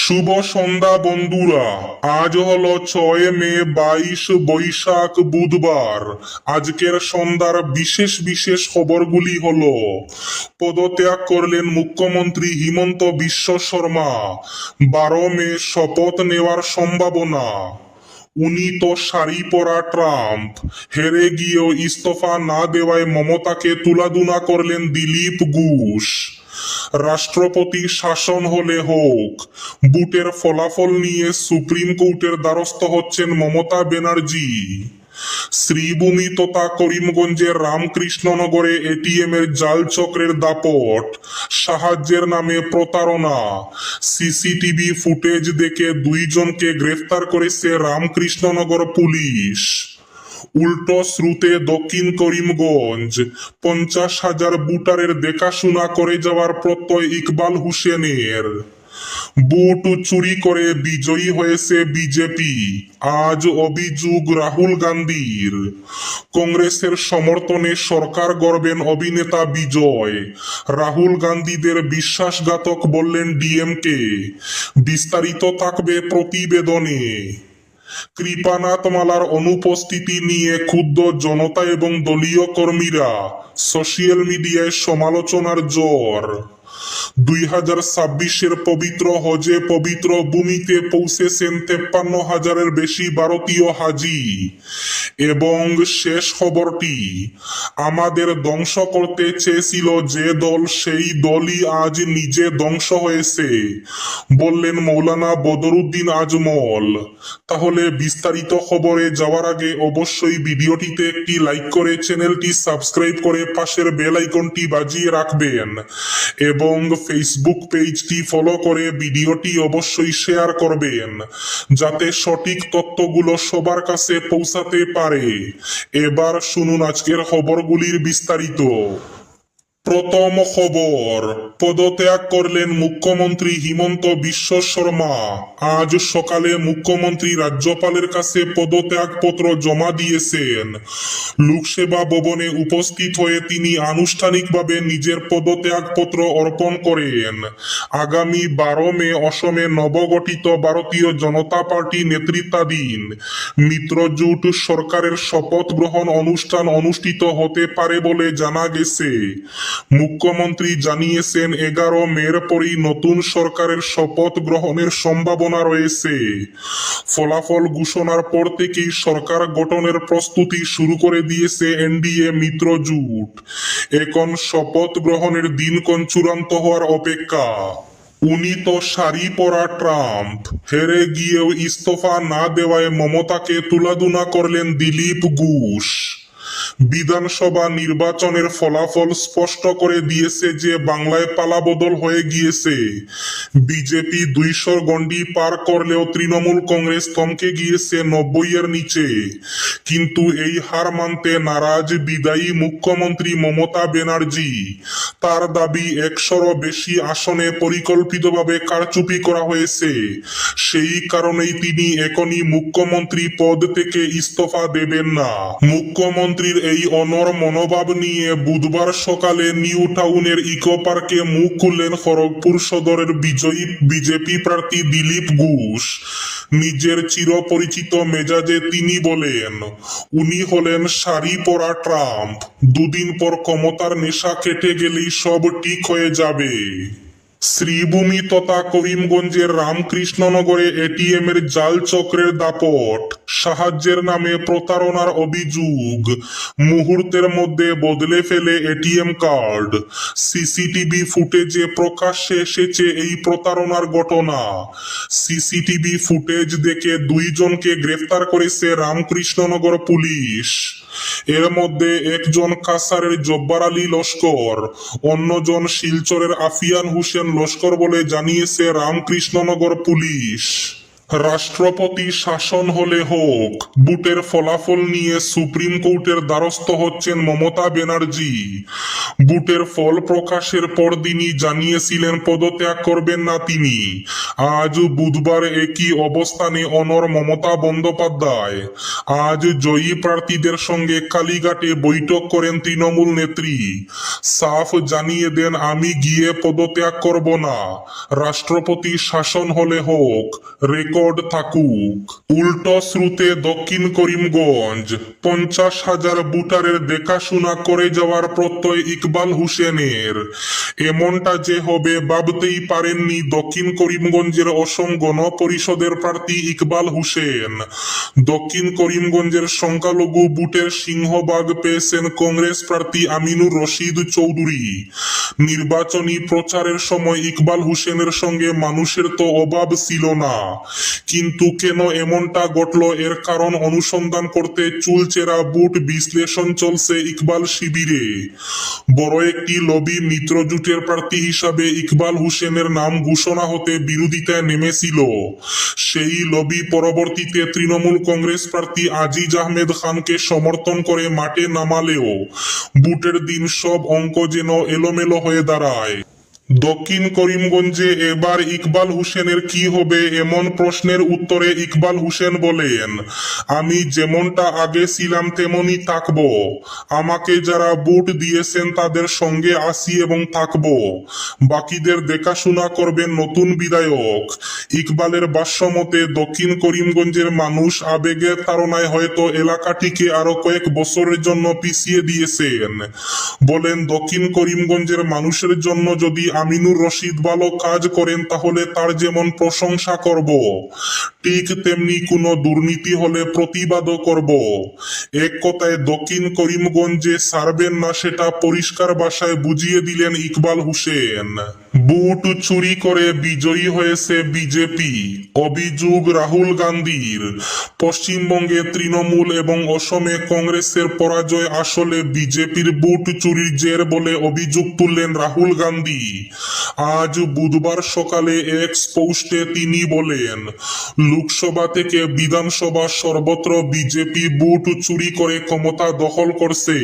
শুভ সন্ধ্যা বন্ধুরা। আজ হলো 6 মে 22 বৈশাখ বুধবার। আজকের সন্ধ্যার বিশেষ বিশেষ খবরগুলি হলো: পদত্যাগ করলেন মুখ্যমন্ত্রী হিমন্ত বিশ্ব শর্মা, 12 মে শপথ নেওয়ার সম্ভাবনা। উনি তো শাড়ি পরা ট্রাম্প, হেরে গিয়েও ইস্তফা না দেওয়ায় মমতাকে তুলাধুনা করলেন দিলীপ ঘোষ। রাষ্ট্রপতি শাসন হলে হোক, বুটের ফলাফল নিয়ে সুপ্রিম কোর্টের দ্বারস্থ হচ্ছেন মমতা ব্যানার্জি। শ্রীভূমি তথা করিমগঞ্জের রামকৃষ্ণনগরে এটিএম এর জাল চক্রের দাপট, সাহায্যের নামে প্রতারণা। সিসিটিভি ফুটেজ দেখে 2জনকে গ্রেফতার করেছে রামকৃষ্ণনগর পুলিশ। উল্টো স্রোতে দক্ষিণ করিমগঞ্জ, 50,000 ভোটারের দেখাশোনা করে যাওয়ার প্রত্যয় ইকবাল হোসেনের। ভোট চুরি করে বিজয়ী হয়েছে বিজেপি, আজ অভিযোগ রাহুল গান্ধীর। কংগ্রেসের সমর্থনে সরকার গড়বেন অভিনেতা বিজয়, রাহুল গান্ধীদের বিশ্বাসঘাতক বললেন ডিএমকে। বিস্তারিত থাকবে প্রতিবেদনে। কৃপানাথ মালার অনুপস্থিতি নিয়ে ক্ষুব্ধ জনতা এবং দলীয় কর্মীরা, সোশ্যাল মিডিয়ায় সমালোচনার ঝড়। 2026-এর পবিত্র হজে পবিত্র ভূমিতে পৌঁছেছেন 53,000-এর বেশি ভারতীয় হাজি। এবং শেষ খবরটি, আমাদের ধ্বংস করতে চেয়েছিল যে দল, সেই দলই আজ নিজে ধ্বংস হয়েছে, বললেন মৌলানা বদরুদ্দিন আজমল। তাহলে বিস্তারিত খবরে যাওয়ার আগে অবশ্যই ভিডিওটিতে একটি লাইক করে চ্যানেলটি সাবস্ক্রাইব করে পাশের বেল আইকনটি বাজিয়ে রাখবেন এবং ফেসবুক পেজটি ফলো করে ভিডিওটি অবশ্যই শেয়ার করবেন, যাতে সঠিক তথ্যগুলো সবার কাছে পৌঁছাতে পারে। এবার শুনুন আজকের খবরগুলির বিস্তারিত। প্রথম খবর, পদত্যাগ করলেন মুখ্যমন্ত্রী হিমন্ত বিশ্ব শর্মা। আজ সকালে মুখ্যমন্ত্রী রাজ্যপালের কাছে পদত্যাগপত্র জমা দিয়েছেন। লোকসেবা ভবনে উপস্থিত হয়ে তিনি আনুষ্ঠানিকভাবে নিজের পদত্যাগপত্র অর্পণ করেন। আগামী 12 মে অসমে নবগঠিত ভারতীয় জনতা পার্টি নেতৃত্বাধীন মিত্রজোট সরকারের শপথ গ্রহণ অনুষ্ঠান অনুষ্ঠিত হতে পারে বলে জানা গেছে। মুখ্যমন্ত্রী জানিয়েছেন 11 মের পরই নতুন সরকারের শপথ গ্রহণের সম্ভাবনা রয়েছে। ফলাফল ঘোষণার পর থেকেই সরকার গঠনের প্রস্তুতি শুরু করে দিয়েছে এনডিএ মিত্রজোট। এখন শপথ গ্রহণের দিনক্ষণ চূড়ান্ত হওয়ার অপেক্ষা। উনি তো শাড়ি পরা ট্রাম্প, হেরে গিয়েও ইস্তফা না দেওয়ায় মমতাকে তুলাধুনা করলেন দিলীপ ঘোষ। বিধানসভা নির্বাচনের ফলাফল স্পষ্ট করে দিয়েছে যে বাংলায় পালাবদল হয়ে গিয়েছে। বিজেপি 200 গণ্ডি পার করলেও তৃণমূল কংগ্রেস থমকে গিয়েছে 90-এর নিচে। কিন্তু এই হার মানতে নারাজ বিদায়ী মুখ্যমন্ত্রী মমতা ব্যানার্জি। তার দাবি 100-রও বেশি আসনে পরিকল্পিতভাবে কারচুপি করা হয়েছে। সেই কারণেই তিনি এখনই মুখ্যমন্ত্রী পদ থেকে ইস্তফা দেবেন না। মুখ্যমন্ত্রীর এই অনড় মনোভাব নিয়ে বুধবার সকালে নিউ টাউনের ইকো পার্কে মুখ খুললেন খড়গপুর সদরের বিজয়ী বিজেপি প্রার্থী দিলীপ ঘোষ। নিজের চিরপরিচিত মেজাজে তিনি বলেন, উনি হলেন শাড়ি পরা ট্রাম্প, 2 দিন পর ক্ষমতার নেশা কেটে গেলেই সব ঠিক হয়ে যাবে। শ্রীভূমি তথা করিমগঞ্জের রামকৃষ্ণনগরে এটিএম এর জাল চক্রের দাপট, সাহায্যের নামে প্রতারণার অভিযোগ। মুহূর্তের মধ্যে বদলে ফেলে এটিএম কার্ড। সিসিটিভি ফুটেজে প্রকাশ্যে এসেছে এই প্রতারণার ঘটনা। সিসিটিভি ফুটেজ দেখে 2জনকে গ্রেফতার করেছে রামকৃষ্ণনগর পুলিশ। এর মধ্যে একজন কাসারের জব্বার আলী লস্কর, অন্যজন শিলচরের আফিয়ান হোসেন লস্কর বলে জানিয়েছে রামকৃষ্ণনগর পুলিশ। রাষ্ট্রপতি শাসন হলে হোক, বুটের ফলাফল নিয়ে সুপ্রিম কোর্টের দ্বারস্থ হচ্ছেন মমতা ব্যানার্জি। বুটের ফল প্রকাশের পরদিনই জানিয়েছিলেন পদত্যাগ করবেন না তিনি। আজ বুধবার একই অবস্থানে অনড় মমতা বন্দ্যোপাধ্যায়। আজ জয়ী প্রার্থীদের সঙ্গে কালীঘাটে বৈঠক করেন তৃণমূল নেত্রী। সাফ জানিয়ে দেন, আমি গিয়ে পদত্যাগ করব না, রাষ্ট্রপতি শাসন হলে হোক, রেকর্ড থাকুক। উল্টো শ্রুতে দক্ষিণ করিমগঞ্জ 50,000 ভোটারের দেখাশোনা করে যাওয়ার প্রত্যয় ইকবাল হোসেনের। এমনটা যে হবে ভাবতেই পারেননি দক্ষিণ করিমগঞ্জের অসম গণপরিষদের প্রার্থী ইকবাল হোসেন। দক্ষিণ করিমগঞ্জের সংখ্যালঘু ভোটের সিংহভাগ পেয়েছেন কংগ্রেস প্রার্থী আমিনুর রশিদ চৌধুরী। নির্বাচনী প্রচারের সময় ইকবাল হোসেনের সঙ্গে মানুষের তো অভাব ছিল না, কিন্তু কেন এমনটা ঘটল এর কারণ অনুসন্ধান করতে চুলচেরা ভোট বিশ্লেষণ চলছে ইকবাল শিবিরে। বড় একটি লবি মিত্রজোটের প্রার্থী হিসাবে ইকবাল হোসেনের নাম ঘোষণা হতে বিরোধিতায় নেমেছিল। সেই লবি পরবর্তীতে তৃণমূল কংগ্রেস প্রার্থী আজিজ আহমেদ খানকে সমর্থন করে মাঠে নামালেও ভোটের দিন সব অঙ্ক যেন এলোমেলো হয়ে দাঁড়ায়। দক্ষিণ করিমগঞ্জে এবার ইকবাল হোসেনের কি হবে এমন প্রশ্নের উত্তরে ইকবাল হোসেন বলেন, আমি যেমনটা আগে ছিলাম তেমনই থাকব। আমাকে যারা ভোট দিয়েছেন তাদের সঙ্গে আসি এবং থাকব। বাকিদের দেখাশোনা করবেন নতুন বিধায়ক। ইকবালের ভাষ্যমতে দক্ষিণ করিমগঞ্জের মানুষ আবেগের তাড়নায় হয়তো এলাকাটিকে আরো কয়েক বছরের জন্য পিছিয়ে দিয়েছেন। বলেন, দক্ষিণ করিমগঞ্জের মানুষের জন্য যদি আমিনুর রশিদ ভালো কাজ করেন তাহলে তার যেমন প্রশংসা করব, ঠিক তেমনি কোনো দুর্নীতি হলে প্রতিবাদও করব। এক কথায় দক্ষিণ করিমগঞ্জে ছাড়বেন না সেটা পরিষ্কার ভাষায় বুঝিয়ে দিলেন ইকবাল হোসেন। ভোট চুরি করে বিজয়ী হয়েছে বিজেপি, অভিযোগ রাহুল গান্ধীর। পশ্চিমবঙ্গে তৃণমূল এবং অসমে কংগ্রেসের পরাজয় আসলে বিজেপির ভোট চুরির জের বলে অভিযোগ তুললেন রাহুল গান্ধী। আজ বুধবার সকালে এক্স পোস্টে তিনি বলেন, লোকসভা থেকে বিধানসভা সর্বত্র বিজেপি ভোট চুরি করে ক্ষমতা দখল করছে।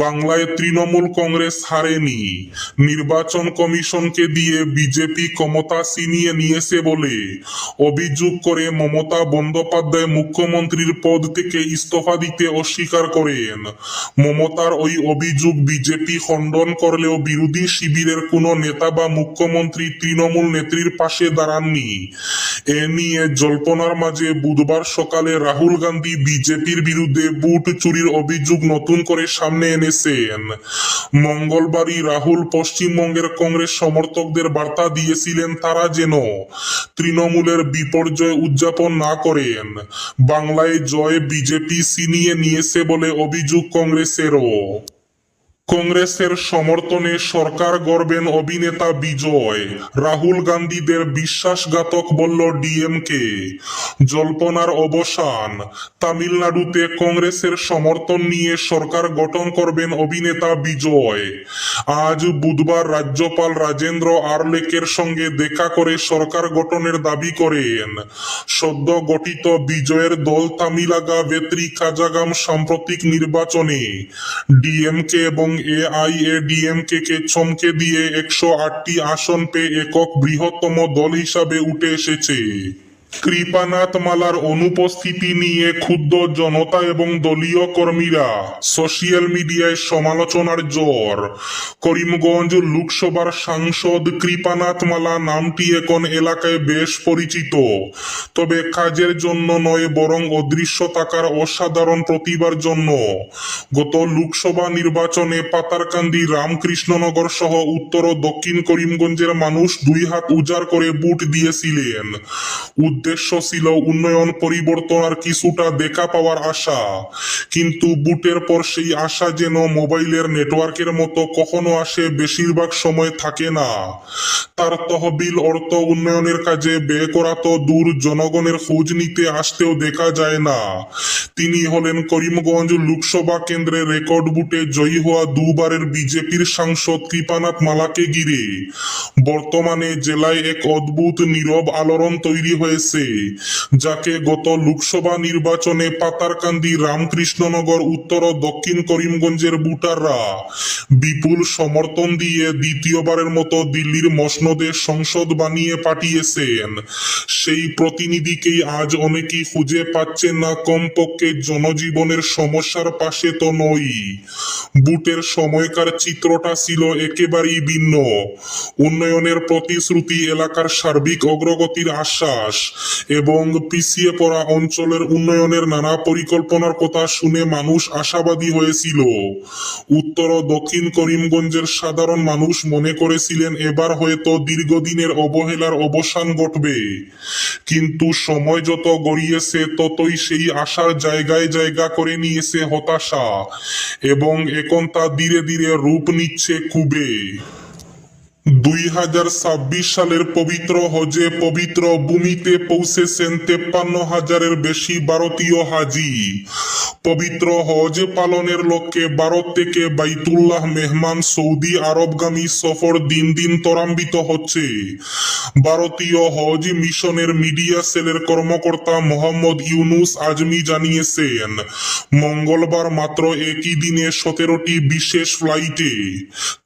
বাংলায় তৃণমূল কংগ্রেস হারেনি, নির্বাচন কমিশনকে দিয়ে বিজেপি ক্ষমতা ছিনিয়ে নিয়েছে বলে অভিযোগ করে মমতা বন্দ্যোপাধ্যায় মুখ্যমন্ত্রীর পদ থেকে ইস্তফা দিতে অস্বীকার করেন। মমতার ওই অভিযোগ বিজেপি খণ্ডন করলেও বিরোধী শিবিরের কোনো নেতা বা মুখ্যমন্ত্রী তৃণমূল নেত্রীর পাশে দাঁড়াননি। এ নিয়ে জল্পনার মাঝে বুধবার সকালে রাহুল গান্ধী বিজেপির বিরুদ্ধে ভোট চুরির অভিযোগ নতুন করে সামনে এনেছেন। মঙ্গলবারই রাহুল পশ্চিমবঙ্গের কংগ্রেস সমর্থকদের বার্তা দিয়েছিলেন তারা যেন তৃণমূলের বিপর্যয় উদযাপন না করেন। বাংলায় জয় বিজেপি ছিনিয়ে নিয়েছে বলে অভিযোগ কংগ্রেসেরও। কংগ্রেসের সমর্থনে সরকার গড়বেন অভিনেতা বিজয়, রাহুল গান্ধীদের বিশ্বাসঘাতক বলল ডিএমকে। জল্পনার অবসান, তামিলনাড়ুতে কংগ্রেসের সমর্থন নিয়ে সরকার গঠন করবেন অভিনেতা বিজয়। আজ বুধবার রাজ্যপাল রাজেন্দ্র আরলেকের সঙ্গে দেখা করে সরকার গঠনের দাবি করেন। সদ্য গঠিত বিজয়ের দল তামিলাগা ভেত্রি কাজাগাম সাম্প্রতিক নির্বাচনে ডিএমকে এবং এআইএডিএমকে কে চমকে দিয়ে 108টি আসন পেয়ে একক বৃহত্তম দল হিসাবে উঠে এসেছে। কৃপানাথ মালার অনুপস্থিতি নিয়ে ক্ষুব্ধ জনতা এবং দলীয় কর্মীরা, সোশ্যাল মিডিয়ায় সমালোচনার ঝড়। করিমগঞ্জ লোকসভার সাংসদ কৃপানাথ মালা নামটি এখন এলাকায় বেশ পরিচিত, তবে কাজের জন্য নয় বরং অদৃশ্য থাকার অসাধারণ প্রতিভার জন্য। গত লোকসভা নির্বাচনে পাতারকান্দি, রামকৃষ্ণনগর সহ উত্তর ও দক্ষিণ করিমগঞ্জের মানুষ 2 হাত উজাড় করে ভোট দিয়েছিলেন। উদ্দেশ্য ছিল উন্নয়ন, পরিবর্তন আর কিছুটা দেখা পাওয়ার আশা, কিন্তু ভোটের পর সেই আশা যেন মোবাইলের নেটওয়ার্কের মতো কখনো আসে, বেশিরভাগ সময় থাকে না। তার তহবিল অর্থ উন্নয়নের কাজে ব্যয় করা তো দূর, জনগণের খোঁজ নিতে আসতেও দেখা যায় না। তিনি হলেন করিমগঞ্জ লোকসভা কেন্দ্রে রেকর্ড ভোটে জয়ী হওয়া 2 বারের বিজেপির সাংসদ কৃপানাথ মালাকে ঘিরে বর্তমানে জেলায় এক অদ্ভুত নীরব আলোড়ন তৈরি হয়েছে। হয়েছে, যাকে গত লোকসভা নির্বাচনে পাতারকান্দি, রামকৃষ্ণনগর, উত্তর ও দক্ষিণ করিমগঞ্জের ভোটাররা বিপুল সমর্থন দিয়ে দ্বিতীয়বারের মতো দিল্লির মসনদে সংসদ বানিয়ে পাঠিয়েছেন। সেই প্রতিনিধিকেই আজ অনেকেই খুঁজে পাচ্ছেন না, কমপক্ষে জনজীবনের সমস্যার পাশে তো নয়। বুটের সময়কার চিত্রটা ছিল একেবারেই ভিন্ন। উন্নয়নের প্রতিশ্রুতি, এলাকার সার্বিক অগ্রগতির আশ্বাস এবং পিছিয়ে পড়া অঞ্চলের উন্নয়নের নানা পরিকল্পনার কথা শুনে মানুষ আশাবাদী হয়েছিল। উত্তর ও দক্ষিণ করিমগঞ্জের সাধারণ মানুষ মনে করেছিলেন এবার হয়তো দীর্ঘদিনের অবহেলার অবসান ঘটবে, কিন্তু সময় যত গড়িয়েছে ততই সেই আশার জায়গায় জায়গা করে নিয়েছে হতাশা, এবং এখন তা ধীরে ধীরে রূপ নিচ্ছে ক্ষোভে। 2026 সালের পবিত্র হজে পবিত্র ভূমিতে পৌঁছেছেন 53,000-এর বেশি ভারতীয় হাজি। পবিত্র হজ পালনের লক্ষ্যে ভারত থেকে বাইতুল্লাহ মেহমান সৌদি আরবগামী সফর দিন দিন ত্বরান্বিত হচ্ছে। ভারতীয় হজ মিশনের মিডিয়া সেলের কর্মকর্তা মোহাম্মদ ইউনুস আজমি জানিয়েছেন, মঙ্গলবার মাত্র একই দিনে 17টি বিশেষ ফ্লাইটে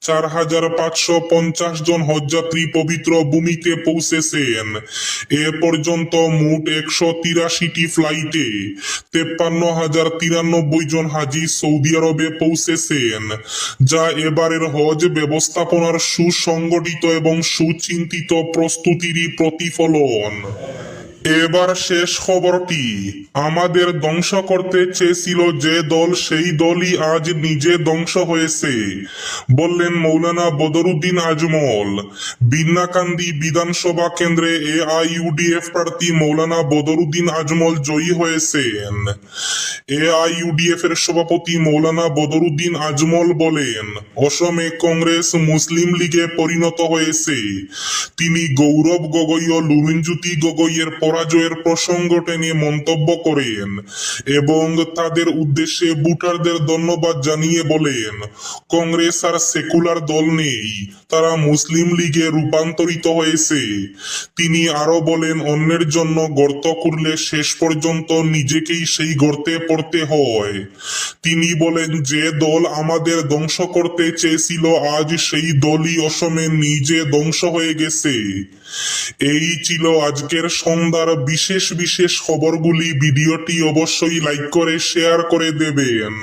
4,550 জন হজযাত্রী পবিত্র ভূমিতে পৌঁছেছেন। এ পর্যন্ত মোট 183টি ফ্লাইটে 53,093 জন হাজি সৌদি আরবে পৌঁছেছেন, যা এবারের হজ ব্যবস্থাপনার সুসংগঠিত এবং সুচিন্তিত প্রস্তুতিরই প্রতিফলন। এবার শেষ খবরটি, আমাদের ধ্বংস করতে চেয়েছিল যে দল, সেই দলই আজ নিজে ধ্বংস হয়েছে, বললেন মৌলানা বদরুদ্দিন আজমল। বিন্নাকান্দি বিধানসভা কেন্দ্রে AIUDF প্রার্থী মৌলানা বদরুদ্দিন আজমল জয়ী হয়েছেন। AIUDF এর সভাপতি মৌলানা বদরুদ্দিন আজমল বলেন, অসমে কংগ্রেস মুসলিম লীগে পরিণত হয়েছে। তিনি গৌরব গগৈ ও লুরিনজ্যোতি গগৈয়ের পরাজয়ের প্রসঙ্গ টেনে মন্তব্য করেন এবং তাদের উদ্দেশ্যে ভোটারদের ধন্যবাদ জানিয়ে বলেন, কংগ্রেস আর সেকুলার দল নেই, তারা মুসলিম লীগে রূপান্তরিত হয়েছে। তিনি আরো বলেন, অন্যের জন্য গর্ত করলে শেষ পর্যন্ত নিজেকেই সেই গর্তে পড়তে হয়। তিনি বলেন, যে দল আমাদের ধ্বংস করতে চেয়েছিল আজ সেই দলই অসমে নিজে ধ্বংস হয়ে গেছে। এই ছিল আজকের সন্ধ্যার বিশেষ বিশেষ খবরগুলি। ভিডিওটি অবশ্যই লাইক করে শেয়ার করে দেবেন।